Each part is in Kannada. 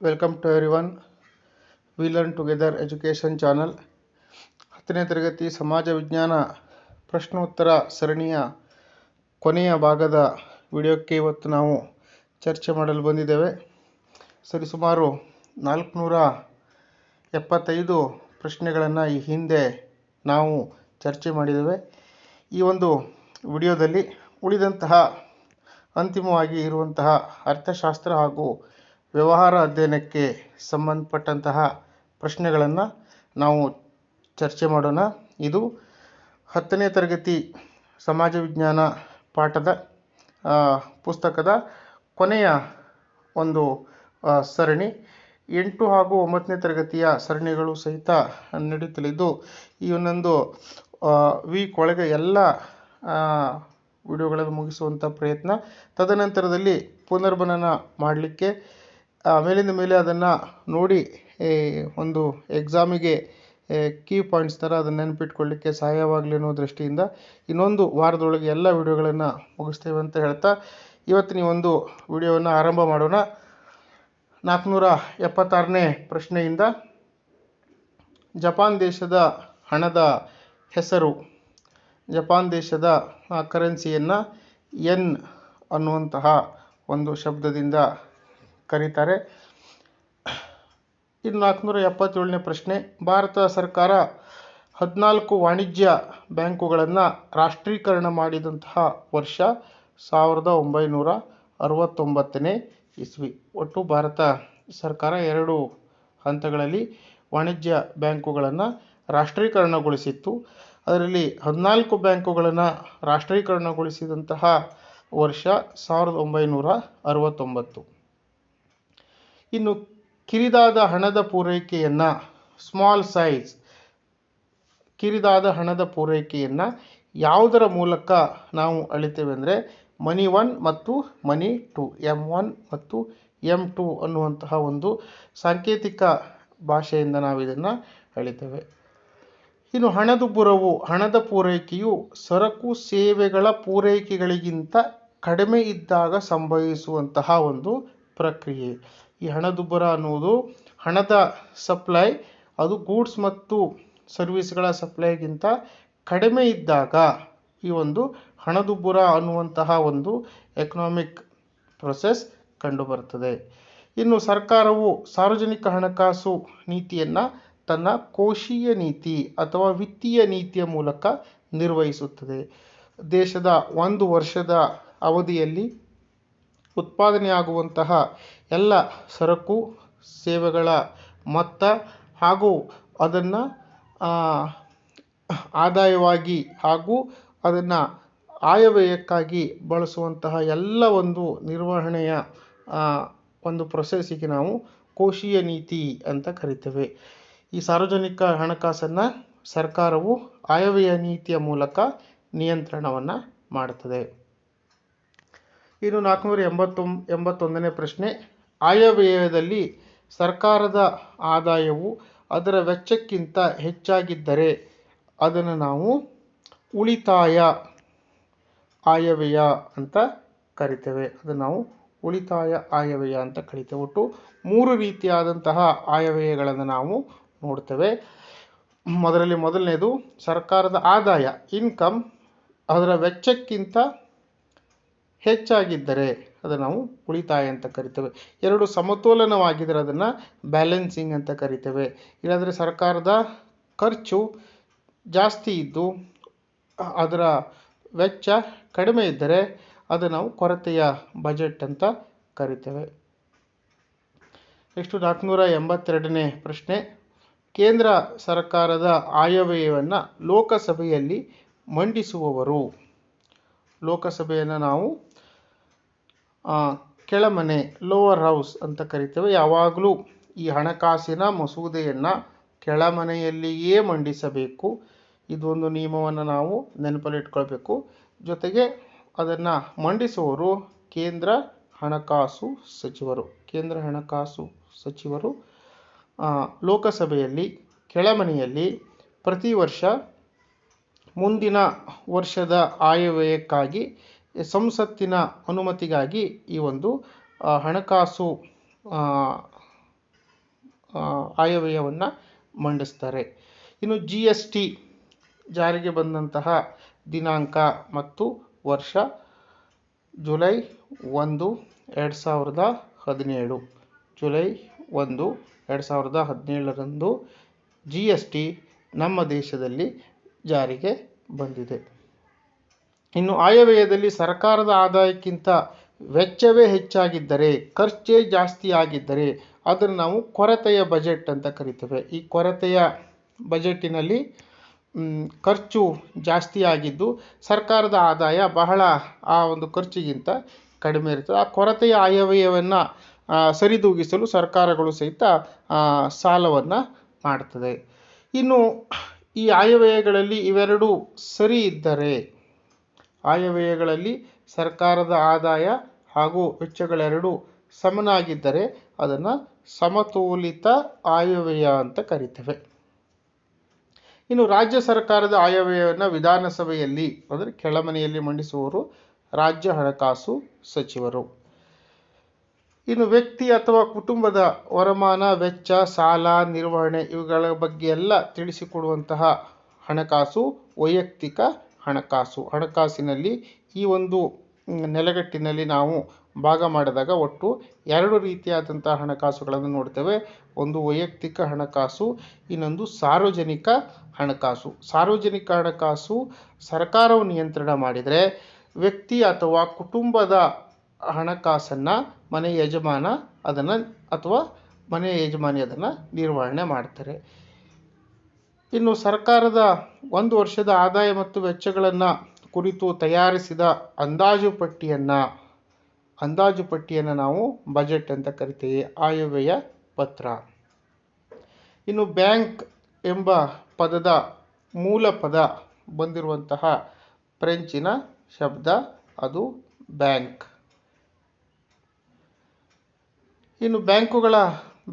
Welcome to everyone. We learn together education channel 10ನೇ ತರಗತಿ ಸಮಾಜ ವಿಜ್ಞಾನ ಪ್ರಶ್ನೋತ್ತರ ಸರಣಿಯ ಕೊನೆಯ ಭಾಗದ ವಿಡಿಯೋಕ್ಕೆ ಇವತ್ತು ನಾವು ಚರ್ಚೆ ಮಾಡಲು ಬಂದಿದ್ದೇವೆ. ಸರಿಸುಮಾರು 475 ಪ್ರಶ್ನೆಗಳನ್ನು ಈ ಹಿಂದೆ ನಾವು ಚರ್ಚೆ ಮಾಡಿದ್ದೇವೆ. ಈ ಒಂದು ವಿಡಿಯೋದಲ್ಲಿ ಉಳಿದಂತಹ ಅಂತಿಮವಾಗಿ ಇರುವಂತಹ ಅರ್ಥಶಾಸ್ತ್ರ ಹಾಗೂ ವ್ಯವಹಾರ ಅಧ್ಯಯನಕ್ಕೆ ಸಂಬಂಧಪಟ್ಟಂತಹ ಪ್ರಶ್ನೆಗಳನ್ನು ನಾವು ಚರ್ಚೆ ಮಾಡೋಣ. ಇದು 10ನೇ ತರಗತಿ ಸಮಾಜ ವಿಜ್ಞಾನ ಪಾಠದ ಪುಸ್ತಕದ ಕೊನೆಯ ಒಂದು ಸರಣಿ. 8 ಹಾಗೂ 9ನೇ ತರಗತಿಯ ಸರಣಿಗಳು ಸಹಿತ ನಡೀತಲಿದ್ದು, ಈ ಒಂದೊಂದು ವೀಕ್ ಒಳಗೆ ಎಲ್ಲ ವಿಡಿಯೋಗಳನ್ನು ಮುಗಿಸುವಂಥ ಪ್ರಯತ್ನ. ತದನಂತರದಲ್ಲಿ ಪುನರ್ಮನನ ಮಾಡಲಿಕ್ಕೆ ಮೇಲಿಂದ ಮೇಲೆ ಅದನ್ನು ನೋಡಿ ಒಂದು ಎಕ್ಸಾಮಿಗೆ ಕೀ ಪಾಯಿಂಟ್ಸ್ ಥರ ಅದನ್ನು ನೆನಪಿಟ್ಕೊಳ್ಳಿಕ್ಕೆ ಸಹಾಯವಾಗಲಿ ಅನ್ನೋ ದೃಷ್ಟಿಯಿಂದ ಇನ್ನೊಂದು ವಾರದೊಳಗೆ ಎಲ್ಲ ವಿಡಿಯೋಗಳನ್ನು ಮುಗಿಸ್ತೇವೆ ಅಂತ ಹೇಳ್ತಾ ಇವತ್ತಿನ ಈ ಒಂದು ವಿಡಿಯೋವನ್ನು ಆರಂಭ ಮಾಡೋಣ. 476ನೇ ಪ್ರಶ್ನೆಯಿಂದ ಜಪಾನ್ ದೇಶದ ಹಣದ ಹೆಸರು. ಜಪಾನ್ ದೇಶದ ಕರೆನ್ಸಿಯನ್ನು ಯೆನ್ ಅನ್ನುವಂತಹ ಒಂದು ಶಬ್ದದಿಂದ ಕರೀತಾರೆ. ಇನ್ನು 477ನೇ ಪ್ರಶ್ನೆ. ಭಾರತ ಸರ್ಕಾರ 14 ವಾಣಿಜ್ಯ ಬ್ಯಾಂಕುಗಳನ್ನು ರಾಷ್ಟ್ರೀಕರಣ ಮಾಡಿದಂತಹ ವರ್ಷ 1969ನೇ ಇಸ್ವಿ. ಒಟ್ಟು ಭಾರತ ಸರ್ಕಾರ 2 ಹಂತಗಳಲ್ಲಿ ವಾಣಿಜ್ಯ ಬ್ಯಾಂಕುಗಳನ್ನು ರಾಷ್ಟ್ರೀಕರಣಗೊಳಿಸಿತ್ತು. ಅದರಲ್ಲಿ 14 ಬ್ಯಾಂಕುಗಳನ್ನು ರಾಷ್ಟ್ರೀಕರಣಗೊಳಿಸಿದಂತಹ ವರ್ಷ 1969. ಇನ್ನು ಕಿರಿದಾದ ಹಣದ ಪೂರೈಕೆಯನ್ನು ಕಿರಿದಾದ ಹಣದ ಪೂರೈಕೆಯನ್ನು ಯಾವುದರ ಮೂಲಕ ನಾವು ಅಳಿತೇವೆ ಅಂದರೆ ಮನಿ 1 ಮತ್ತು ಮನಿ 2, M1 ಮತ್ತು M2 ಅನ್ನುವಂತಹ ಒಂದು ಸಾಂಕೇತಿಕ ಭಾಷೆಯಿಂದ ನಾವು ಇದನ್ನು ಅಳಿತೇವೆ. ಇನ್ನು ಹಣದುಬ್ಬರವು ಹಣದ ಪೂರೈಕೆಯು ಸರಕು ಸೇವೆಗಳ ಪೂರೈಕೆಗಳಿಗಿಂತ ಕಡಿಮೆ ಇದ್ದಾಗ ಸಂಭವಿಸುವಂತಹ ಒಂದು ಪ್ರಕ್ರಿಯೆ. ಈ ಹಣದುಬ್ಬರ ಅನ್ನುವುದು ಹಣದ ಸಪ್ಲೈ ಅದು ಗೂಡ್ಸ್ ಮತ್ತು ಸರ್ವಿಸ್ಗಳ ಸಪ್ಲೈಗಿಂತ ಕಡಿಮೆ ಇದ್ದಾಗ ಈ ಒಂದು ಹಣದುಬ್ಬರ ಅನ್ನುವಂತಹ ಒಂದು ಎಕನಾಮಿಕ್ ಪ್ರೊಸೆಸ್ ಕಂಡುಬರುತ್ತದೆ. ಇನ್ನು ಸರ್ಕಾರವು ಸಾರ್ವಜನಿಕ ಹಣಕಾಸು ನೀತಿಯನ್ನು ತನ್ನ ಕೋಶೀಯ ನೀತಿ ಅಥವಾ ವಿತ್ತೀಯ ನೀತಿಯ ಮೂಲಕ ನಿರ್ವಹಿಸುತ್ತದೆ. ದೇಶದ 1 ವರ್ಷದ ಅವಧಿಯಲ್ಲಿ ಉತ್ಪಾದನೆಯಾಗುವಂತಹ ಎಲ್ಲ ಸರಕು ಸೇವೆಗಳ ಮೊತ್ತ ಹಾಗೂ ಅದನ್ನು ಆದಾಯವಾಗಿ ಹಾಗೂ ಅದನ್ನು ಆಯವ್ಯಯಕ್ಕಾಗಿ ಬಳಸುವಂತಹ ಎಲ್ಲ ಒಂದು ನಿರ್ವಹಣೆಯ ಒಂದು ಪ್ರೊಸೆಸ್ಸಿಗೆ ನಾವು ಕೋಶೀಯ ನೀತಿ ಅಂತ ಕರಿತೇವೆ. ಈ ಸಾರ್ವಜನಿಕ ಹಣಕಾಸನ್ನು ಸರ್ಕಾರವು ಆಯವ್ಯಯ ನೀತಿಯ ಮೂಲಕ ನಿಯಂತ್ರಣವನ್ನು ಮಾಡುತ್ತದೆ. ಇನ್ನು 481ನೇ ಪ್ರಶ್ನೆ. ಆಯವ್ಯಯದಲ್ಲಿ ಸರ್ಕಾರದ ಆದಾಯವು ಅದರ ವೆಚ್ಚಕ್ಕಿಂತ ಹೆಚ್ಚಾಗಿದ್ದರೆ ಅದನ್ನು ನಾವು ಉಳಿತಾಯ ಆಯವ್ಯಯ ಅಂತ ಕರಿತೇವೆ. ಅದನ್ನು ನಾವು ಉಳಿತಾಯ ಆಯವ್ಯಯ ಅಂತ ಕರಿತೇವೆ. ಒಟ್ಟು 3 ರೀತಿಯಾದಂತಹ ಆಯವ್ಯಯಗಳನ್ನು ನಾವು ನೋಡ್ತೇವೆ. ಮೊದಲನೇದು ಸರ್ಕಾರದ ಆದಾಯ ಇನ್ಕಮ್ ಅದರ ವೆಚ್ಚಕ್ಕಿಂತ ಹೆಚ್ಚಾಗಿದ್ದರೆ ಅದನ್ನು ನಾವು ಉಳಿತಾಯ ಅಂತ ಕರಿತೇವೆ. 2 ಸಮತೋಲನವಾಗಿದ್ದರೆ ಅದನ್ನು ಬ್ಯಾಲೆನ್ಸಿಂಗ್ ಅಂತ ಕರಿತೇವೆ. ಇಲ್ಲಾಂದರೆ ಸರ್ಕಾರದ ಖರ್ಚು ಜಾಸ್ತಿ ಇದ್ದು ಅದರ ವೆಚ್ಚ ಕಡಿಮೆ ಇದ್ದರೆ ಅದು ನಾವು ಕೊರತೆಯ ಬಜೆಟ್ ಅಂತ ಕರಿತೇವೆ. ನೆಕ್ಸ್ಟು 482ನೇ ಪ್ರಶ್ನೆ. ಕೇಂದ್ರ ಸರ್ಕಾರದ ಆಯವ್ಯಯವನ್ನು ಲೋಕಸಭೆಯಲ್ಲಿ ಮಂಡಿಸುವವರು. ಲೋಕಸಭೆಯನ್ನು ನಾವು ಕೆಳಮನೆ ಲೋವರ್ ಹೌಸ್ ಅಂತ ಕರಿತೇವೆ. ಯಾವಾಗಲೂ ಈ ಹಣಕಾಸಿನ ಮಸೂದೆಯನ್ನು ಕೆಳಮನೆಯಲ್ಲಿಯೇ ಮಂಡಿಸಬೇಕು. ಇದೊಂದು ನಿಯಮವನ್ನು ನಾವು ನೆನಪಲ್ಲಿಟ್ಕೊಳ್ಬೇಕು. ಜೊತೆಗೆ ಅದನ್ನು ಮಂಡಿಸುವವರು ಕೇಂದ್ರ ಹಣಕಾಸು ಸಚಿವರು. ಲೋಕಸಭೆಯಲ್ಲಿ ಕೆಳಮನೆಯಲ್ಲಿ ಪ್ರತಿ ವರ್ಷ ಮುಂದಿನ ವರ್ಷದ ಆಯವ್ಯಯಕ್ಕಾಗಿ ಸಂಸತ್ತಿನ ಅನುಮತಿಗಾಗಿ ಈ ಒಂದು ಹಣಕಾಸು ಆಯವ್ಯಯವನ್ನು ಮಂಡಿಸ್ತಾರೆ. ಇನ್ನು GST ಜಾರಿಗೆ ಬಂದಂತಹ ದಿನಾಂಕ ಮತ್ತು ವರ್ಷ ಜುಲೈ 1, 2017. ಜುಲೈ 1, 2017ರಂದು GST ನಮ್ಮ ದೇಶದಲ್ಲಿ ಜಾರಿಗೆ ಬಂದಿದೆ. ಇನ್ನು ಆಯವ್ಯಯದಲ್ಲಿ ಸರ್ಕಾರದ ಆದಾಯಕ್ಕಿಂತ ವೆಚ್ಚವೇ ಹೆಚ್ಚಾಗಿದ್ದರೆ, ಖರ್ಚೇ ಜಾಸ್ತಿ ಆಗಿದ್ದರೆ ಅದನ್ನು ನಾವು ಕೊರತೆಯ ಬಜೆಟ್ ಅಂತ ಕರಿತೇವೆ. ಈ ಕೊರತೆಯ ಬಜೆಟಿನಲ್ಲಿ ಖರ್ಚು ಜಾಸ್ತಿ ಆಗಿದ್ದು ಸರ್ಕಾರದ ಆದಾಯ ಬಹಳ ಆ ಒಂದು ಖರ್ಚಿಗಿಂತ ಕಡಿಮೆ ಇರ್ತದೆ. ಆ ಕೊರತೆಯ ಆಯವ್ಯಯವನ್ನು ಸರಿದೂಗಿಸಲು ಸರ್ಕಾರಗಳು ಸಹಿತ ಸಾಲವನ್ನು ಮಾಡ್ತದೆ. ಇನ್ನು ಈ ಆಯವ್ಯಯಗಳಲ್ಲಿ ಇವೆರಡೂ ಸರಿ ಇದ್ದರೆ, ಆಯವ್ಯಯಗಳಲ್ಲಿ ಸರ್ಕಾರದ ಆದಾಯ ಹಾಗೂ ವೆಚ್ಚಗಳೆರಡೂ ಸಮನಾಗಿದ್ದರೆ ಅದನ್ನು ಸಮತೋಲಿತ ಆಯವ್ಯಯ ಅಂತ ಕರಿತೇವೆ. ಇನ್ನು ರಾಜ್ಯ ಸರ್ಕಾರದ ಆಯವ್ಯಯವನ್ನು ವಿಧಾನಸಭೆಯಲ್ಲಿ ಅಂದರೆ ಕೆಳಮನೆಯಲ್ಲಿ ಮಂಡಿಸುವವರು ರಾಜ್ಯ ಹಣಕಾಸು ಸಚಿವರು. ಇನ್ನು ವ್ಯಕ್ತಿ ಅಥವಾ ಕುಟುಂಬದ ವರಮಾನ, ವೆಚ್ಚ, ಸಾಲ ನಿರ್ವಹಣೆ ಇವುಗಳ ಬಗ್ಗೆ ಎಲ್ಲ ತಿಳಿಸಿಕೊಡುವಂತಹ ಹಣಕಾಸು ವೈಯಕ್ತಿಕ ಹಣಕಾಸು. ಹಣಕಾಸಿನಲ್ಲಿ ಈ ಒಂದು ನೆಲೆಗಟ್ಟಿನಲ್ಲಿ ನಾವು ಭಾಗ ಮಾಡಿದಾಗ ಒಟ್ಟು 2 ರೀತಿಯಾದಂಥ ಹಣಕಾಸುಗಳನ್ನು ನೋಡ್ತೇವೆ. ಒಂದು ವೈಯಕ್ತಿಕ ಹಣಕಾಸು, ಇನ್ನೊಂದು ಸಾರ್ವಜನಿಕ ಹಣಕಾಸು. ಸಾರ್ವಜನಿಕ ಹಣಕಾಸು ಸರ್ಕಾರವು ನಿಯಂತ್ರಣ ಮಾಡಿದರೆ, ವ್ಯಕ್ತಿ ಅಥವಾ ಕುಟುಂಬದ ಹಣಕಾಸನ್ನು ಮನೆಯ ಯಜಮಾನ ಅದನ್ನು ಅಥವಾ ಮನೆಯ ಯಜಮಾನಿ ಅದನ್ನು ನಿರ್ವಹಣೆ ಮಾಡ್ತಾರೆ. ಇನ್ನು ಸರ್ಕಾರದ 1 ವರ್ಷದ ಆದಾಯ ಮತ್ತು ವೆಚ್ಚಗಳನ್ನು ಕುರಿತು ತಯಾರಿಸಿದ ಅಂದಾಜು ಪಟ್ಟಿಯನ್ನು ನಾವು ಬಜೆಟ್ ಅಂತ ಕರಿತೇವೆ, ಆಯವ್ಯಯ ಪತ್ರ. ಇನ್ನು ಬ್ಯಾಂಕ್ ಎಂಬ ಪದದ ಮೂಲ ಪದ ಬಂದಿರುವಂತಹ ಫ್ರೆಂಚಿನ ಶಬ್ದ, ಅದು ಬ್ಯಾಂಕ್. ಇನ್ನು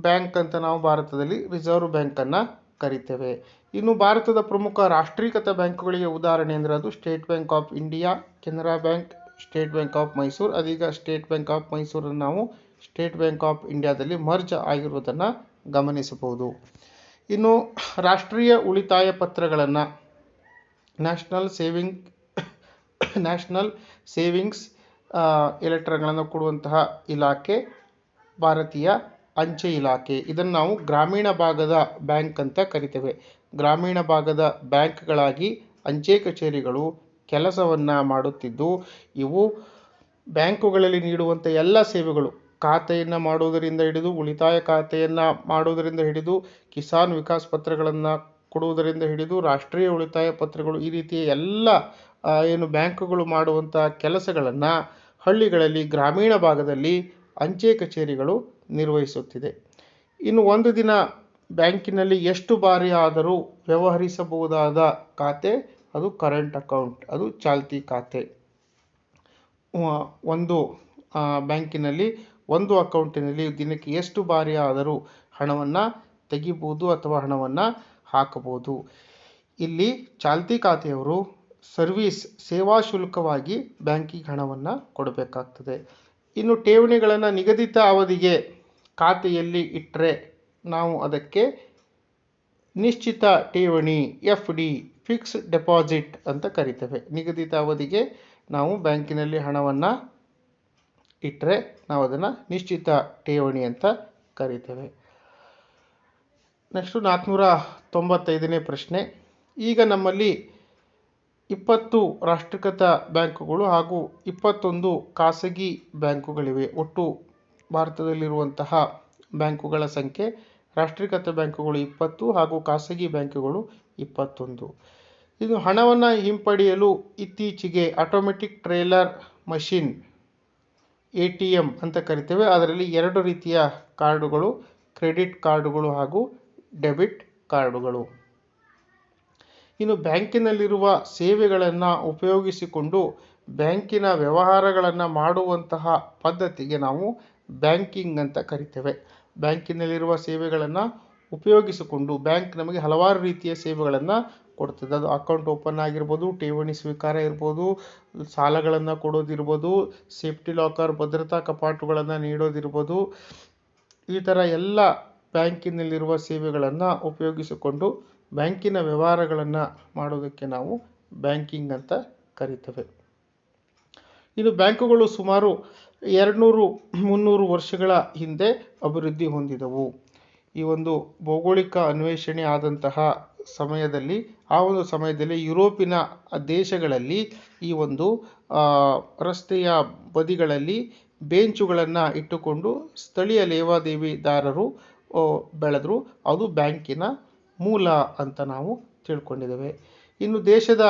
ಬ್ಯಾಂಕ್ ಅಂತ ನಾವು ಭಾರತದಲ್ಲಿ ರಿಸರ್ವ್ ಬ್ಯಾಂಕನ್ನು ಕರಿತೇವೆ. ಇನ್ನು ಭಾರತದ ಪ್ರಮುಖ ರಾಷ್ಟ್ರೀಕೃತ ಬ್ಯಾಂಕುಗಳಿಗೆ ಉದಾಹರಣೆ ಅಂದರೆ ಅದು state bank of India, Canara bank, state bank of Mysuru. ಅದೀಗ ಸ್ಟೇಟ್ ಬ್ಯಾಂಕ್ ಆಫ್ ಮೈಸೂರನ್ನು ನಾವು ಸ್ಟೇಟ್ ಬ್ಯಾಂಕ್ ಆಫ್ ಇಂಡಿಯಾದಲ್ಲಿ ಮರ್ಜ್ ಆಗಿರುವುದನ್ನು ಗಮನಿಸಬಹುದು. ಇನ್ನು ರಾಷ್ಟ್ರೀಯ ಉಳಿತಾಯ ಪತ್ರಗಳನ್ನು ನ್ಯಾಷನಲ್ ಸೇವಿಂಗ್ಸ್ ಎಲೆಕ್ಟ್ರಾನ್ಗಳನ್ನು ಕೊಡುವಂತಹ ಇಲಾಖೆ ಭಾರತೀಯ ಅಂಚೆ ಇಲಾಖೆ. ಇದನ್ನು ನಾವು ಗ್ರಾಮೀಣ ಭಾಗದ ಬ್ಯಾಂಕ್ ಅಂತ ಕರಿತೇವೆ. ಗ್ರಾಮೀಣ ಭಾಗದ ಬ್ಯಾಂಕ್ಗಳಾಗಿ ಅಂಚೆ ಕಚೇರಿಗಳು ಕೆಲಸವನ್ನು ಮಾಡುತ್ತಿದ್ದು, ಇವು ಬ್ಯಾಂಕುಗಳಲ್ಲಿ ನೀಡುವಂಥ ಎಲ್ಲ ಸೇವೆಗಳು, ಖಾತೆಯನ್ನು ಮಾಡುವುದರಿಂದ ಹಿಡಿದು, ಉಳಿತಾಯ ಖಾತೆಯನ್ನು ಮಾಡುವುದರಿಂದ ಹಿಡಿದು, ಕಿಸಾನ್ ವಿಕಾಸ್ ಪತ್ರಗಳನ್ನು ಕೊಡುವುದರಿಂದ ಹಿಡಿದು, ರಾಷ್ಟ್ರೀಯ ಉಳಿತಾಯ ಪತ್ರಗಳು, ಈ ರೀತಿಯ ಎಲ್ಲ ಏನು ಬ್ಯಾಂಕುಗಳು ಮಾಡುವಂಥ ಕೆಲಸಗಳನ್ನು ಹಳ್ಳಿಗಳಲ್ಲಿ, ಗ್ರಾಮೀಣ ಭಾಗದಲ್ಲಿ ಅಂಚೆ ಕಚೇರಿಗಳು ನಿರ್ವಹಿಸುತ್ತಿದೆ. ಇನ್ನು ಒಂದು ದಿನ ಬ್ಯಾಂಕಿನಲ್ಲಿ ಎಷ್ಟು ಬಾರಿ ಆದರೂ ವ್ಯವಹರಿಸಬಹುದಾದ ಖಾತೆ ಅದು ಕರೆಂಟ್ ಅಕೌಂಟ್, ಅದು ಚಾಲ್ತಿ ಖಾತೆ. ಒಂದು ಬ್ಯಾಂಕಿನಲ್ಲಿ ಒಂದು ಅಕೌಂಟಿನಲ್ಲಿ ದಿನಕ್ಕೆ ಎಷ್ಟು ಬಾರಿ ಆದರೂ ಹಣವನ್ನು ತೆಗಿಬೋದು ಅಥವಾ ಹಣವನ್ನು ಹಾಕಬಹುದು. ಇಲ್ಲಿ ಚಾಲ್ತಿ ಖಾತೆಯವರು ಸೇವಾ ಶುಲ್ಕವಾಗಿ ಬ್ಯಾಂಕಿಗೆ ಹಣವನ್ನು ಕೊಡಬೇಕಾಗ್ತದೆ. ಇನ್ನು ಠೇವಣಿಗಳನ್ನು ನಿಗದಿತ ಅವಧಿಗೆ ಖಾತೆಯಲ್ಲಿ ಇಟ್ಟರೆ ನಾವು ಅದಕ್ಕೆ ನಿಶ್ಚಿತ ಠೇವಣಿ, FD, ಫಿಕ್ಸ್ಡ್ ಡೆಪಾಸಿಟ್ ಅಂತ ಕರಿತೇವೆ. ನಿಗದಿತ ಅವಧಿಗೆ ನಾವು ಬ್ಯಾಂಕಿನಲ್ಲಿ ಹಣವನ್ನು ಇಟ್ಟರೆ ನಾವು ಅದನ್ನು ನಿಶ್ಚಿತ ಠೇವಣಿ ಅಂತ ಕರಿತೇವೆ. ನೆಕ್ಸ್ಟು 495ನೇ ಪ್ರಶ್ನೆ. ಈಗ ನಮ್ಮಲ್ಲಿ 20 ರಾಷ್ಟ್ರೀಕೃತ ಬ್ಯಾಂಕುಗಳು ಹಾಗೂ 21 ಖಾಸಗಿ ಬ್ಯಾಂಕುಗಳಿವೆ. ಒಟ್ಟು ಭಾರತದಲ್ಲಿರುವಂತಹ ಬ್ಯಾಂಕುಗಳ ಸಂಖ್ಯೆ, ರಾಷ್ಟ್ರೀಕೃತ ಬ್ಯಾಂಕುಗಳು 20 ಹಾಗೂ ಖಾಸಗಿ ಬ್ಯಾಂಕುಗಳು 21. ಇದು ಹಣವನ್ನು ಹಿಂಪಡೆಯಲು ಇತ್ತೀಚೆಗೆ ಆಟೋಮೆಟಿಕ್ ಟೆಲ್ಲರ್ ಮಷಿನ್, ATM ಅಂತ ಕರಿತೇವೆ. ಅದರಲ್ಲಿ 2 ರೀತಿಯ ಕಾರ್ಡುಗಳು, ಕ್ರೆಡಿಟ್ ಕಾರ್ಡುಗಳು ಹಾಗೂ ಡೆಬಿಟ್ ಕಾರ್ಡುಗಳು. ಇನ್ನು ಬ್ಯಾಂಕಿನಲ್ಲಿರುವ ಸೇವೆಗಳನ್ನು ಉಪಯೋಗಿಸಿಕೊಂಡು ಬ್ಯಾಂಕಿನ ವ್ಯವಹಾರಗಳನ್ನು ಮಾಡುವಂತಹ ಪದ್ಧತಿಗೆ ನಾವು ಬ್ಯಾಂಕಿಂಗ್ ಅಂತ ಕರಿತೇವೆ. ಬ್ಯಾಂಕಿನಲ್ಲಿರುವ ಸೇವೆಗಳನ್ನು ಉಪಯೋಗಿಸಿಕೊಂಡು ಬ್ಯಾಂಕ್ ನಮಗೆ ಹಲವಾರು ರೀತಿಯ ಸೇವೆಗಳನ್ನು ಕೊಡ್ತದೆ. ಅದು ಅಕೌಂಟ್ ಓಪನ್ ಆಗಿರ್ಬೋದು, ಠೇವಣಿ ಸ್ವೀಕಾರ ಇರ್ಬೋದು, ಸಾಲಗಳನ್ನು ಕೊಡೋದಿರ್ಬೋದು, ಸೇಫ್ಟಿ ಲಾಕರ್ ಭದ್ರತಾ ಕಪಾಟುಗಳನ್ನು ನೀಡೋದಿರ್ಬೋದು. ಈ ಥರ ಎಲ್ಲ ಬ್ಯಾಂಕಿನಲ್ಲಿರುವ ಸೇವೆಗಳನ್ನು ಉಪಯೋಗಿಸಿಕೊಂಡು ಬ್ಯಾಂಕಿನ ವ್ಯವಹಾರಗಳನ್ನು ಮಾಡೋದಕ್ಕೆ ನಾವು ಬ್ಯಾಂಕಿಂಗ್ ಅಂತ ಕರಿತೇವೆ. ಇದು ಬ್ಯಾಂಕುಗಳು ಸುಮಾರು 200-300 ವರ್ಷಗಳ ಹಿಂದೆ ಅಭಿವೃದ್ಧಿ ಹೊಂದಿದವು. ಈ ಒಂದು ಭೌಗೋಳಿಕ ಅನ್ವೇಷಣೆ ಆದಂತಹ ಸಮಯದಲ್ಲಿ ಆ ಒಂದು ಸಮಯದಲ್ಲಿ ಯುರೋಪಿನ ದೇಶಗಳಲ್ಲಿ ಈ ಒಂದು ರಸ್ತೆಯ ಬದಿಗಳಲ್ಲಿ ಬೆಂಚುಗಳನ್ನು ಇಟ್ಟುಕೊಂಡು ಸ್ಥಳೀಯ ಲೇವಾದೇವಿದಾರರು ಬೆಳೆದರು. ಅದು ಬ್ಯಾಂಕಿನ ಮೂಲ ಅಂತ ನಾವು ತಿಳ್ಕೊಂಡಿದ್ದೇವೆ. ಇನ್ನು ದೇಶದ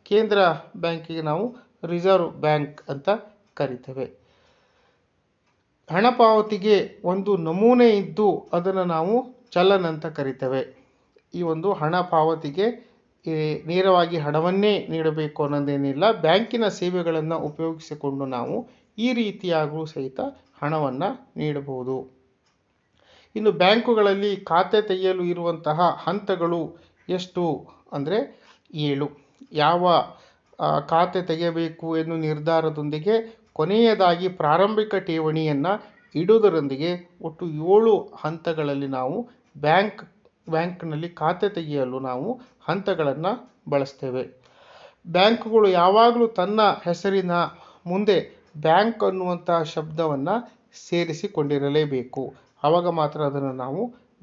ಕೇಂದ್ರ ಬ್ಯಾಂಕಿಗೆ ನಾವು ರಿಸರ್ವ್ ಬ್ಯಾಂಕ್ ಅಂತ ಕರಿತೇವೆ. ಹಣ ಪಾವತಿಗೆ ಒಂದು ನಮೂನೆ ಇದ್ದು ಅದನ್ನು ನಾವು ಚಲನ್ ಅಂತ ಕರಿತೇವೆ. ಈ ಒಂದು ಹಣ ಪಾವತಿಗೆ ನೇರವಾಗಿ ಹಣವನ್ನೇ ನೀಡಬೇಕು ಅನ್ನೋದೇನಿಲ್ಲ. ಬ್ಯಾಂಕಿನ ಸೇವೆಗಳನ್ನು ಉಪಯೋಗಿಸಿಕೊಂಡು ನಾವು ಈ ರೀತಿಯಾಗೂ ಸಹಿತ ಹಣವನ್ನು ನೀಡಬಹುದು. ಇನ್ನು ಬ್ಯಾಂಕುಗಳಲ್ಲಿ ಖಾತೆ ತೆಗೆಯಲು ಇರುವಂತಹ ಹಂತಗಳು ಎಷ್ಟು ಅಂದರೆ 7. ಯಾವ ಖಾತೆ ತೆಗೆಯಬೇಕು ಎನ್ನುವ ನಿರ್ಧಾರದೊಂದಿಗೆ ಕೊನೆಯದಾಗಿ ಪ್ರಾರಂಭಿಕ ಠೇವಣಿಯನ್ನು ಇಡುವುದರೊಂದಿಗೆ ಒಟ್ಟು 7 ಹಂತಗಳಲ್ಲಿ ನಾವು ಬ್ಯಾಂಕ್ನಲ್ಲಿ ಖಾತೆ ತೆಗೆಯಲು ನಾವು ಹಂತಗಳನ್ನು ಬಳಸ್ತೇವೆ. ಬ್ಯಾಂಕುಗಳು ಯಾವಾಗಲೂ ತನ್ನ ಹೆಸರಿನ ಮುಂದೆ ಬ್ಯಾಂಕ್ ಅನ್ನುವಂಥ ಶಬ್ದವನ್ನು ಸೇರಿಸಿಕೊಂಡಿರಲೇಬೇಕು. ಆವಾಗ ಮಾತ್ರ ಅದನ್ನು ನಾವು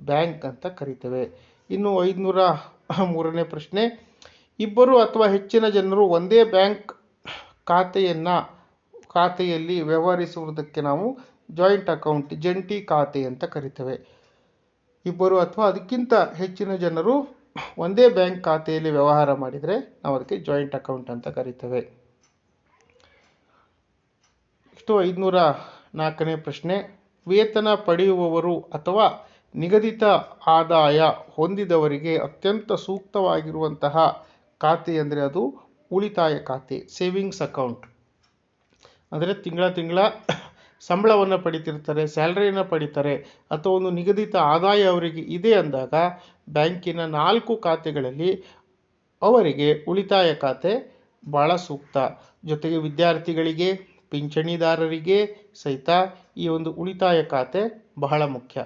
ಬ್ಯಾಂಕ್ ಅಂತ ಕರಿತೇವೆ. ಇನ್ನು 503ನೇ ಪ್ರಶ್ನೆ, ಇಬ್ಬರು ಅಥವಾ ಹೆಚ್ಚಿನ ಜನರು ಒಂದೇ ಬ್ಯಾಂಕ್ ಖಾತೆಯಲ್ಲಿ ವ್ಯವಹರಿಸುವುದಕ್ಕೆ ನಾವು ಜಾಯಿಂಟ್ ಅಕೌಂಟ್, ಜಂಟಿ ಖಾತೆ ಅಂತ ಕರಿತೇವೆ. ಇಬ್ಬರು ಅಥವಾ ಅದಕ್ಕಿಂತ ಹೆಚ್ಚಿನ ಜನರು ಒಂದೇ ಬ್ಯಾಂಕ್ ಖಾತೆಯಲ್ಲಿ ವ್ಯವಹಾರ ಮಾಡಿದರೆ ನಾವು ಅದಕ್ಕೆ ಜಾಯಿಂಟ್ ಅಕೌಂಟ್ ಅಂತ ಕರಿತೇವೆ. ಇಷ್ಟು 504ನೇ ಪ್ರಶ್ನೆ, ವೇತನ ಪಡೆಯುವವರು ಅಥವಾ ನಿಗದಿತ ಆದಾಯ ಹೊಂದಿದವರಿಗೆ ಅತ್ಯಂತ ಸೂಕ್ತವಾಗಿರುವಂತಹ ಖಾತೆ ಅಂದರೆ ಅದು ಉಳಿತಾಯ ಖಾತೆ, ಸೇವಿಂಗ್ಸ್ ಅಕೌಂಟ್. ಅಂದರೆ ತಿಂಗಳ ಸಂಬಳವನ್ನು ಪಡಿತಿರ್ತಾರೆ, ಸ್ಯಾಲ್ರಿಯನ್ನು ಪಡಿತಾರೆ ಅಥವಾ ಒಂದು ನಿಗದಿತ ಆದಾಯ ಅವರಿಗೆ ಇದೆ ಅಂದಾಗ ಬ್ಯಾಂಕಿನ 4 ಖಾತೆಗಳಲ್ಲಿ ಅವರಿಗೆ ಉಳಿತಾಯ ಖಾತೆ ಭಾಳ ಸೂಕ್ತ. ಜೊತೆಗೆ ವಿದ್ಯಾರ್ಥಿಗಳಿಗೆ, ಪಿಂಚಣಿದಾರರಿಗೆ ಸಹಿತ ಈ ಒಂದು ಉಳಿತಾಯ ಖಾತೆ ಬಹಳ ಮುಖ್ಯ.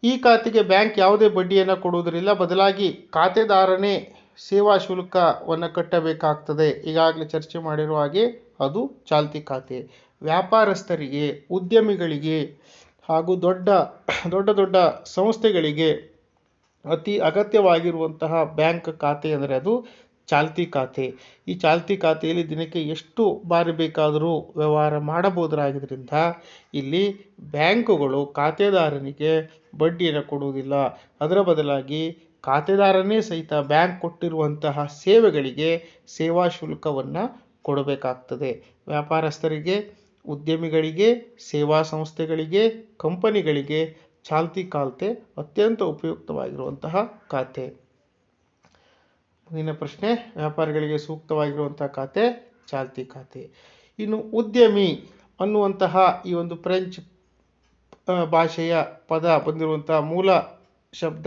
ಈ ಖಾತೆಗೆ ಬ್ಯಾಂಕ್ ಯಾವುದೇ ಬಡ್ಡಿಯನ್ನು ಕೊಡುವುದರಿಲ್ಲ, ಬದಲಾಗಿ ಖಾತೆದಾರನೇ ಸೇವಾ ಶುಲ್ಕವನ್ನು ಕಟ್ಟಬೇಕಾಗ್ತದೆ. ಈಗಾಗಲೇ ಚರ್ಚೆ ಮಾಡಿರುವ ಹಾಗೆ ಅದು ಚಾಲ್ತಿ ಖಾತೆ. ವ್ಯಾಪಾರಸ್ಥರಿಗೆ, ಉದ್ಯಮಿಗಳಿಗೆ ಹಾಗೂ ದೊಡ್ಡ ಸಂಸ್ಥೆಗಳಿಗೆ ಅತಿ ಅಗತ್ಯವಾಗಿರುವಂತಹ ಬ್ಯಾಂಕ್ ಖಾತೆ ಅಂದರೆ ಅದು ಚಾಲ್ತಿ ಖಾತೆ. ಈ ಚಾಲ್ತಿ ಖಾತೆಯಲ್ಲಿ ದಿನಕ್ಕೆ ಎಷ್ಟು ಬಾರಿ ಬೇಕಾದರೂ ವ್ಯವಹಾರ ಮಾಡಬಹುದಾಗಿದ್ದರಿಂದ ಇಲ್ಲಿ ಬ್ಯಾಂಕುಗಳು ಖಾತೆದಾರನಿಗೆ ಬಡ್ಡಿಯನ್ನು ಕೊಡುವುದಿಲ್ಲ. ಅದರ ಬದಲಾಗಿ ಖಾತೆದಾರನೇ ಸಹಿತ ಬ್ಯಾಂಕ್ ಕೊಟ್ಟಿರುವಂತಹ ಸೇವೆಗಳಿಗೆ ಸೇವಾ ಶುಲ್ಕವನ್ನು ಕೊಡಬೇಕಾಗ್ತದೆ. ವ್ಯಾಪಾರಸ್ಥರಿಗೆ, ಉದ್ಯಮಿಗಳಿಗೆ, ಸೇವಾ ಸಂಸ್ಥೆಗಳಿಗೆ, ಕಂಪನಿಗಳಿಗೆ ಚಾಲ್ತಿ ಖಾತೆ ಅತ್ಯಂತ ಉಪಯುಕ್ತವಾಗಿರುವಂತಹ ಖಾತೆ. ಮುಂದಿನ ಪ್ರಶ್ನೆ, ವ್ಯಾಪಾರಿಗಳಿಗೆ ಸೂಕ್ತವಾಗಿರುವಂತಹ ಖಾತೆ ಚಾಲ್ತಿ ಖಾತೆ. ಇನ್ನು ಉದ್ಯಮಿ ಅನ್ನುವಂತಹ ಈ ಒಂದು ಫ್ರೆಂಚ್ ಭಾಷೆಯ ಪದ ಬಂದಿರುವಂತಹ ಮೂಲ ಶಬ್ದ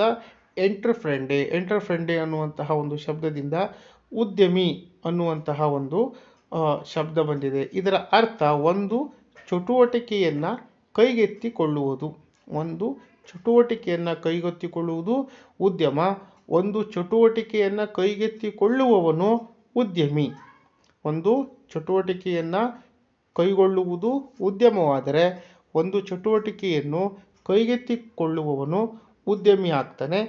ಎಂಟ್ರಪ್ರೆಂಡೆ ಅನ್ನುವಂತಹ ಒಂದು ಶಬ್ದದಿಂದ ಉದ್ಯಮಿ ಅನ್ನುವಂತಹ ಒಂದು ಶಬ್ದ ಬಂದಿದೆ. ಇದರ ಅರ್ಥ ಒಂದು ಚಟುವಟಿಕೆಯನ್ನು ಕೈಗೆತ್ತಿಕೊಳ್ಳುವುದು. ಉದ್ಯಮ. ಒಂದು ಚಟುವಟಿಕೆಯನ್ನು ಕೈಗೆತ್ತಿಕೊಳ್ಳುವವನು ಉದ್ಯಮಿ. ಒಂದು ಚಟುವಟಿಕೆಯನ್ನು ಕೈಗೊಳ್ಳುವುದು ಉದ್ಯಮವಾದರೆ ಒಂದು ಚಟುವಟಿಕೆಯನ್ನು ಕೈಗೆತ್ತಿಕೊಳ್ಳುವವನು ಉದ್ಯಮಿ ಆಗ್ತಾನೆ.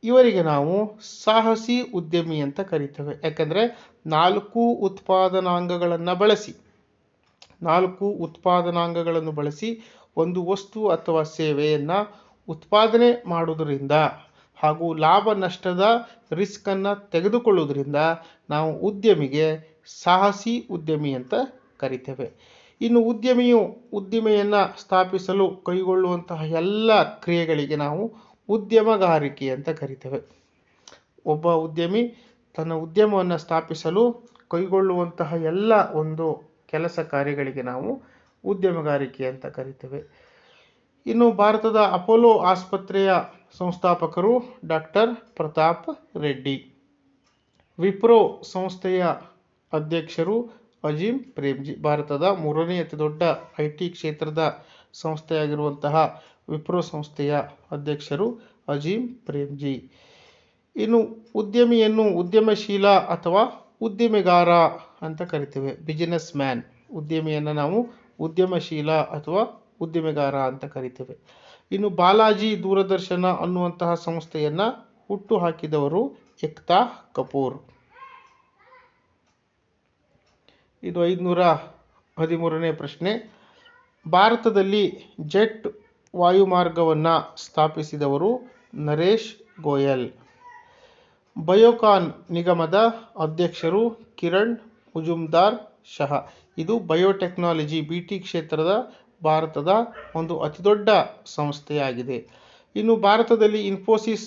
ಇವರಿಗೆ ನಾವು ಸಾಹಸಿ ಉದ್ಯಮಿ ಅಂತ ಕರಿತೇವೆ. ಯಾಕಂದರೆ 4 ಉತ್ಪಾದನಾಂಗಗಳನ್ನು ಬಳಸಿ ಒಂದು ವಸ್ತು ಅಥವಾ ಸೇವೆಯನ್ನು ಉತ್ಪಾದನೆ ಮಾಡುವುದರಿಂದ ಹಾಗೂ ಲಾಭ ನಷ್ಟದ ರಿಸ್ಕನ್ನು ತೆಗೆದುಕೊಳ್ಳುವುದರಿಂದ ನಾವು ಉದ್ಯಮಿಗೆ ಸಾಹಸಿ ಉದ್ಯಮಿ ಅಂತ ಕರಿತೇವೆ. ಇನ್ನು ಉದ್ದಿಮೆಯನ್ನು ಸ್ಥಾಪಿಸಲು ಕೈಗೊಳ್ಳುವಂತಹ ಎಲ್ಲ ಕ್ರಿಯೆಗಳಿಗೆ ನಾವು ಉದ್ಯಮಗಾರಿಕೆ ಅಂತ ಕರಿತೇವೆ. ಒಬ್ಬ ಉದ್ಯಮಿ ತನ್ನ ಉದ್ಯಮವನ್ನು ಸ್ಥಾಪಿಸಲು ಕೈಗೊಳ್ಳುವಂತಹ ಎಲ್ಲ ಒಂದು ಕೆಲಸ ಕಾರ್ಯಗಳಿಗೆ ನಾವು ಉದ್ಯಮಗಾರಿಕೆ ಅಂತ ಕರಿತೇವೆ. ಇನ್ನು ಭಾರತದ ಅಪೋಲೋ ಆಸ್ಪತ್ರೆಯ ಸಂಸ್ಥಾಪಕರು ಡಾಕ್ಟರ್ ಪ್ರತಾಪ್ ರೆಡ್ಡಿ. ವಿಪ್ರೋ ಸಂಸ್ಥೆಯ ಅಧ್ಯಕ್ಷರು ಅಜೀಂ ಪ್ರೇಮ್ಜಿ. ಭಾರತದ 3ನೇ ಅತಿ ದೊಡ್ಡ IT ಕ್ಷೇತ್ರದ ಸಂಸ್ಥೆಯಾಗಿರುವಂತಹ ವಿಪ್ರೋ ಸಂಸ್ಥೆಯ ಅಧ್ಯಕ್ಷರು ಅಜೀಂ ಪ್ರೇಮ್ಜಿ. ಇನ್ನು ಉದ್ಯಮಿಯನ್ನು ಉದ್ಯಮಶೀಲ ಅಥವಾ ಉದ್ದಿಮೆಗಾರ ಅಂತ ಕರಿತೇವೆ, ಬಿಸಿನೆಸ್ ಮ್ಯಾನ್. ಉದ್ಯಮಿಯನ್ನು ನಾವು ಉದ್ಯಮಶೀಲ ಅಥವಾ ಉದ್ದಿಮೆಗಾರ ಅಂತ ಕರಿತೇವೆ. ಇನ್ನು ಬಾಲಾಜಿ ದೂರದರ್ಶನ ಅನ್ನುವಂತಹ ಸಂಸ್ಥೆಯನ್ನು ಹುಟ್ಟು ಹಾಕಿದವರು ಏಕ್ತಾ ಕಪೂರ್. ಇದು 513ನೇ ಪ್ರಶ್ನೆ. ಭಾರತದಲ್ಲಿ ಜೆಟ್ ವಾಯುಮಾರ್ಗವನ್ನು ಸ್ಥಾಪಿಸಿದವರು ನರೇಶ್ ಗೋಯಲ್. ಬಯೋಕಾನ್ ನಿಗಮದ ಅಧ್ಯಕ್ಷರು ಕಿರಣ್ ಮುಜುಮ್ದಾರ್ ಶಹಾ. ಇದು ಬಯೋಟೆಕ್ನಾಲಜಿ BT ಕ್ಷೇತ್ರದ ಭಾರತದ ಒಂದು ಅತಿದೊಡ್ಡ ಸಂಸ್ಥೆಯಾಗಿದೆ. ಇನ್ನು ಭಾರತದಲ್ಲಿ ಇನ್ಫೋಸಿಸ್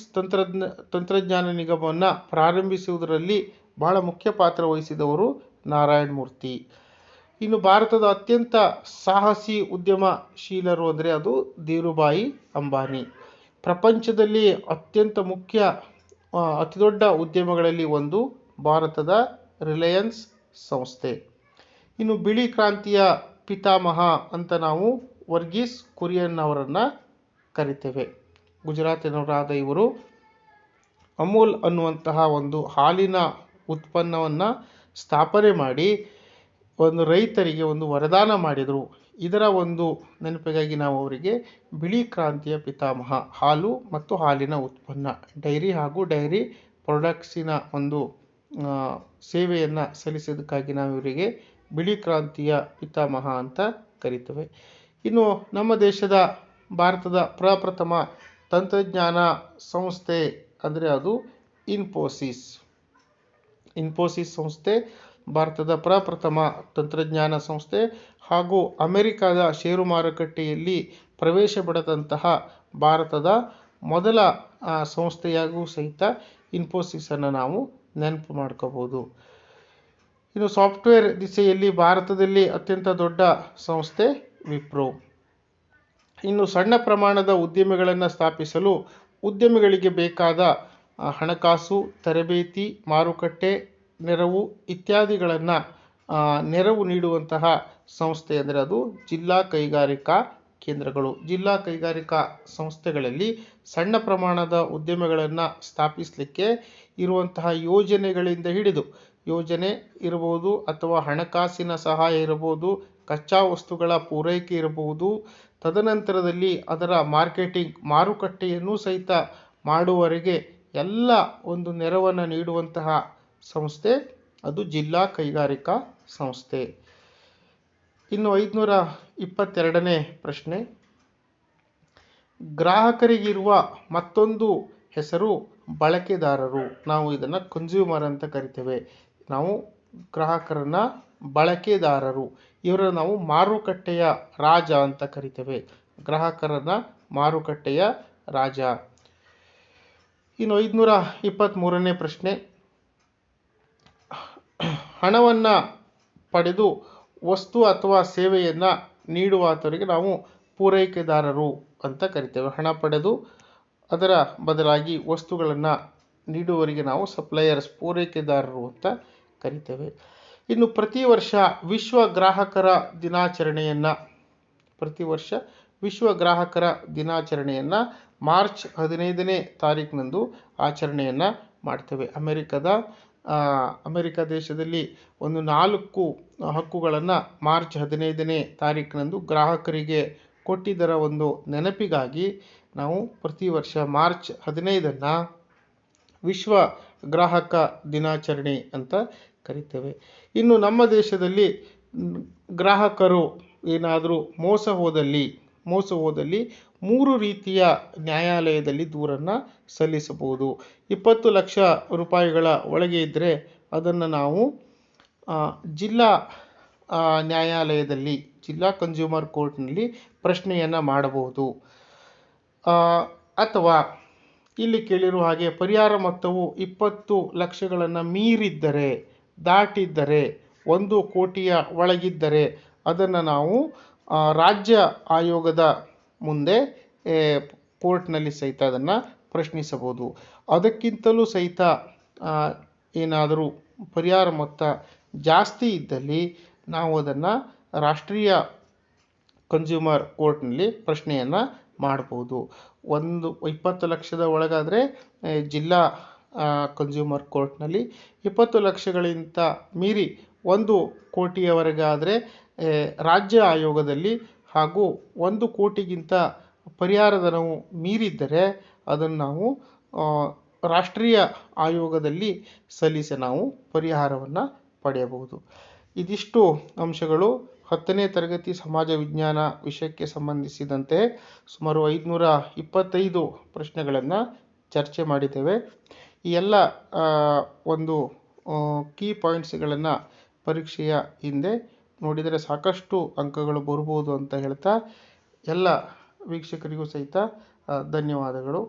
ತಂತ್ರಜ್ಞಾನ ನಿಗಮವನ್ನು ಪ್ರಾರಂಭಿಸುವುದರಲ್ಲಿ ಬಹಳ ಮುಖ್ಯ ಪಾತ್ರ ವಹಿಸಿದವರು ನಾರಾಯಣ್ ಮೂರ್ತಿ. ಇನ್ನು ಭಾರತದ ಅತ್ಯಂತ ಸಾಹಸಿ ಉದ್ಯಮಶೀಲರು ಅಂದರೆ ಅದು ಧೀರುಭಾಯಿ ಅಂಬಾನಿ. ಪ್ರಪಂಚದಲ್ಲಿ ಅತ್ಯಂತ ಅತಿದೊಡ್ಡ ಉದ್ಯಮಗಳಲ್ಲಿ ಒಂದು ಭಾರತದ ರಿಲಯನ್ಸ್ ಸಂಸ್ಥೆ. ಇನ್ನು ಬಿಳಿ ಕ್ರಾಂತಿಯ ಪಿತಾಮಹ ಅಂತ ನಾವು ವರ್ಗೀಸ್ ಕುರಿಯನ್ ಅವರನ್ನು ಕರಿತೇವೆ. ಗುಜರಾತಿನವರಾದ ಇವರು ಅಮೂಲ್ ಅನ್ನುವಂತಹ ಒಂದು ಹಾಲಿನ ಉತ್ಪನ್ನವನ್ನು ಸ್ಥಾಪನೆ ಮಾಡಿ ಒಂದು ರೈತರಿಗೆ ಒಂದು ವರದಾನ ಮಾಡಿದರು. ಇದರ ಒಂದು ನೆನಪಿಗಾಗಿ ನಾವು ಅವರಿಗೆ ಬಿಳಿ ಕ್ರಾಂತಿಯ ಪಿತಾಮಹ, ಹಾಲು ಮತ್ತು ಹಾಲಿನ ಉತ್ಪನ್ನ, ಡೈರಿ ಹಾಗೂ ಡೈರಿ ಪ್ರಾಡಕ್ಟ್ಸಿನ ಒಂದು ಸೇವೆಯನ್ನು ಸಲ್ಲಿಸೋದಕ್ಕಾಗಿ ನಾವು ಇವರಿಗೆ ಬಿಳಿ ಕ್ರಾಂತಿಯ ಪಿತಾಮಹ ಅಂತ ಕರಿತೇವೆ. ಇನ್ನು ನಮ್ಮ ದೇಶದ ಭಾರತದ ಪ್ರಪ್ರಥಮ ತಂತ್ರಜ್ಞಾನ ಸಂಸ್ಥೆ ಅಂದರೆ ಅದು ಇನ್ಫೋಸಿಸ್. ಇನ್ಫೋಸಿಸ್ ಸಂಸ್ಥೆ ಭಾರತದ ಪ್ರಪ್ರಥಮ ತಂತ್ರಜ್ಞಾನ ಸಂಸ್ಥೆ ಹಾಗೂ ಅಮೆರಿಕದ ಷೇರು ಮಾರುಕಟ್ಟೆಯಲ್ಲಿ ಪ್ರವೇಶ ಪಡೆದಂತಹ ಭಾರತದ ಮೊದಲ ಸಂಸ್ಥೆಯಾಗೂ ಸಹಿತ ಇನ್ಫೋಸಿಸನ್ನು ನಾವು ನೆನಪು ಮಾಡ್ಕೋಬೋದು. ಇನ್ನು ಸಾಫ್ಟ್ವೇರ್ ದಿಸೆಯಲ್ಲಿ ಭಾರತದಲ್ಲಿ ಅತ್ಯಂತ ದೊಡ್ಡ ಸಂಸ್ಥೆ ವಿಪ್ರೋ. ಇನ್ನು ಸಣ್ಣ ಪ್ರಮಾಣದ ಉದ್ಯಮಿಗಳನ್ನು ಸ್ಥಾಪಿಸಲು ಉದ್ಯಮಿಗಳಿಗೆ ಬೇಕಾದ ಹಣಕಾಸು, ತರಬೇತಿ, ಮಾರುಕಟ್ಟೆ ನೆರವು ಇತ್ಯಾದಿಗಳನ್ನು ನೆರವು ನೀಡುವಂತಹ ಸಂಸ್ಥೆ ಅಂದರೆ ಅದು ಜಿಲ್ಲಾ ಕೈಗಾರಿಕಾ ಕೇಂದ್ರಗಳು. ಜಿಲ್ಲಾ ಕೈಗಾರಿಕಾ ಸಂಸ್ಥೆಗಳಲ್ಲಿ ಸಣ್ಣ ಪ್ರಮಾಣದ ಉದ್ಯಮಗಳನ್ನು ಸ್ಥಾಪಿಸಲಿಕ್ಕೆ ಇರುವಂತಹ ಯೋಜನೆಗಳಿಂದ ಹಿಡಿದು, ಯೋಜನೆ ಇರಬಹುದು ಅಥವಾ ಹಣಕಾಸಿನ ಸಹಾಯ ಇರಬಹುದು, ಕಚ್ಚಾ ವಸ್ತುಗಳ ಪೂರೈಕೆ ಇರಬಹುದು, ತದನಂತರದಲ್ಲಿ ಅದರ ಮಾರುಕಟ್ಟೆಯನ್ನು ಸಹಿತ ಮಾಡುವವರೆಗೆ ಎಲ್ಲ ಒಂದು ನೆರವನ್ನು ನೀಡುವಂತಹ ಸಂಸ್ಥೆ ಅದು ಜಿಲ್ಲಾ ಕೈಗಾರಿಕಾ ಸಂಸ್ಥೆ. ಇನ್ನು 522ನೇ ಪ್ರಶ್ನೆ. ಗ್ರಾಹಕರಿಗಿರುವ ಮತ್ತೊಂದು ಹೆಸರು ಬಳಕೆದಾರರು. ನಾವು ಇದನ್ನು ಕನ್ಸ್ಯೂಮರ್ ಅಂತ ಕರಿತೇವೆ. ನಾವು ಗ್ರಾಹಕರನ್ನ ಬಳಕೆದಾರರು, ಇವರನ್ನು ನಾವು ಮಾರುಕಟ್ಟೆಯ ರಾಜ ಅಂತ ಕರಿತೇವೆ. ಗ್ರಾಹಕರನ್ನ ಮಾರುಕಟ್ಟೆಯ ರಾಜ. ಇನ್ನು 523ನೇ ಪ್ರಶ್ನೆ. ಹಣವನ್ನು ಪಡೆದು ವಸ್ತು ಅಥವಾ ಸೇವೆಯನ್ನು ನೀಡುವಾತವರಿಗೆ ನಾವು ಪೂರೈಕೆದಾರರು ಅಂತ ಕರಿತೇವೆ. ಹಣ ಪಡೆದು ಅದರ ಬದಲಾಗಿ ವಸ್ತುಗಳನ್ನು ನೀಡುವವರಿಗೆ ನಾವು ಸಪ್ಲೈಯರ್ಸ್, ಪೂರೈಕೆದಾರರು ಅಂತ ಕರಿತೇವೆ. ಇನ್ನು ಪ್ರತಿ ವರ್ಷ ವಿಶ್ವ ಗ್ರಾಹಕರ ದಿನಾಚರಣೆಯನ್ನು ಮಾರ್ಚ್ 15ನೇ ತಾರೀಕಿನಂದು ಆಚರಣೆಯನ್ನು ಮಾಡ್ತೇವೆ. ಅಮೆರಿಕ ದೇಶದಲ್ಲಿ ಒಂದು 4 ಹಕ್ಕುಗಳನ್ನು ಮಾರ್ಚ್ 15ನೇ ತಾರೀಕಿನಂದು ಗ್ರಾಹಕರಿಗೆ ಕೊಟ್ಟಿದ್ದರ ಒಂದು ನೆನಪಿಗಾಗಿ ನಾವು ಪ್ರತಿ ವರ್ಷ ಮಾರ್ಚ್ 15ನ್ನು ವಿಶ್ವ ಗ್ರಾಹಕ ದಿನಾಚರಣೆ ಅಂತ ಕರಿತೇವೆ. ಇನ್ನು ನಮ್ಮ ದೇಶದಲ್ಲಿ ಗ್ರಾಹಕರು ಏನಾದರೂ ಮೋಸ ಹೋದಲ್ಲಿ 3 ರೀತಿಯ ನ್ಯಾಯಾಲಯದಲ್ಲಿ ದೂರನ್ನು ಸಲ್ಲಿಸಬಹುದು. 20 ಲಕ್ಷ ರೂಪಾಯಿಗಳ ಒಳಗೆ ಇದ್ದರೆ ಅದನ್ನು ನಾವು ಜಿಲ್ಲಾ ನ್ಯಾಯಾಲಯದಲ್ಲಿ, ಜಿಲ್ಲಾ ಕನ್ಸ್ಯೂಮರ್ ಕೋರ್ಟ್ನಲ್ಲಿ ಪ್ರಶ್ನೆಯನ್ನು ಮಾಡಬಹುದು. ಅಥವಾ ಇಲ್ಲಿ ಕೇಳಿರುವ ಹಾಗೆ ಪರಿಹಾರ ಮೊತ್ತವು 20 ಲಕ್ಷಗಳನ್ನು ಮೀರಿದ್ದರೆ, ದಾಟಿದ್ದರೆ, 1 ಕೋಟಿಯ ಒಳಗಿದ್ದರೆ ಅದನ್ನು ನಾವು ರಾಜ್ಯ ಆಯೋಗದ ಮುಂದೆ ಕೋರ್ಟ್ನಲ್ಲಿ ಸಹಿತ ಅದನ್ನು ಪ್ರಶ್ನಿಸಬಹುದು. ಅದಕ್ಕಿಂತಲೂ ಸಹಿತ ಏನಾದರೂ ಪರಿಹಾರ ಮೊತ್ತ ಜಾಸ್ತಿ ಇದ್ದಲ್ಲಿ ನಾವು ಅದನ್ನು ರಾಷ್ಟ್ರೀಯ ಕನ್ಸ್ಯೂಮರ್ ಕೋರ್ಟ್ನಲ್ಲಿ ಪ್ರಶ್ನೆಯನ್ನು ಮಾಡ್ಬೋದು. 20 ಲಕ್ಷದ ಒಳಗಾದರೆ ಜಿಲ್ಲಾ ಕನ್ಸ್ಯೂಮರ್ ಕೋರ್ಟ್ನಲ್ಲಿ, 20 ಲಕ್ಷಗಳಿಗಿಂತ ಮೀರಿ 1 ಕೋಟಿಯವರೆಗಾದರೆ ರಾಜ್ಯ ಆಯೋಗದಲ್ಲಿ, ಹಾಗೂ 1 ಕೋಟಿಗಿಂತ ಪರಿಹಾರ ಧನವು ಮೀರಿದ್ದರೆ ಅದನ್ನು ನಾವು ರಾಷ್ಟ್ರೀಯ ಆಯೋಗದಲ್ಲಿ ಸಲ್ಲಿಸಿ ನಾವು ಪರಿಹಾರವನ್ನು ಪಡೆಯಬಹುದು. ಇದಿಷ್ಟು ಅಂಶಗಳು 10ನೇ ತರಗತಿ ಸಮಾಜ ವಿಜ್ಞಾನ ವಿಷಯಕ್ಕೆ ಸಂಬಂಧಿಸಿದಂತೆ ಸುಮಾರು 525 ಪ್ರಶ್ನೆಗಳನ್ನು ಚರ್ಚೆ ಮಾಡಿದ್ದೇವೆ. ಈ ಎಲ್ಲ ಒಂದು ಕೀ ಪಾಯಿಂಟ್ಸ್ಗಳನ್ನು ಪರೀಕ್ಷೆಯ ಹಿಂದೆ ನೋಡಿದರೆ ಸಾಕಷ್ಟು ಅಂಕಗಳು ಬರ್ಬೋದು ಅಂತ ಹೇಳ್ತಾ ಎಲ್ಲ ವೀಕ್ಷಕರಿಗೂ ಸಹಿತ ಧನ್ಯವಾದಗಳು.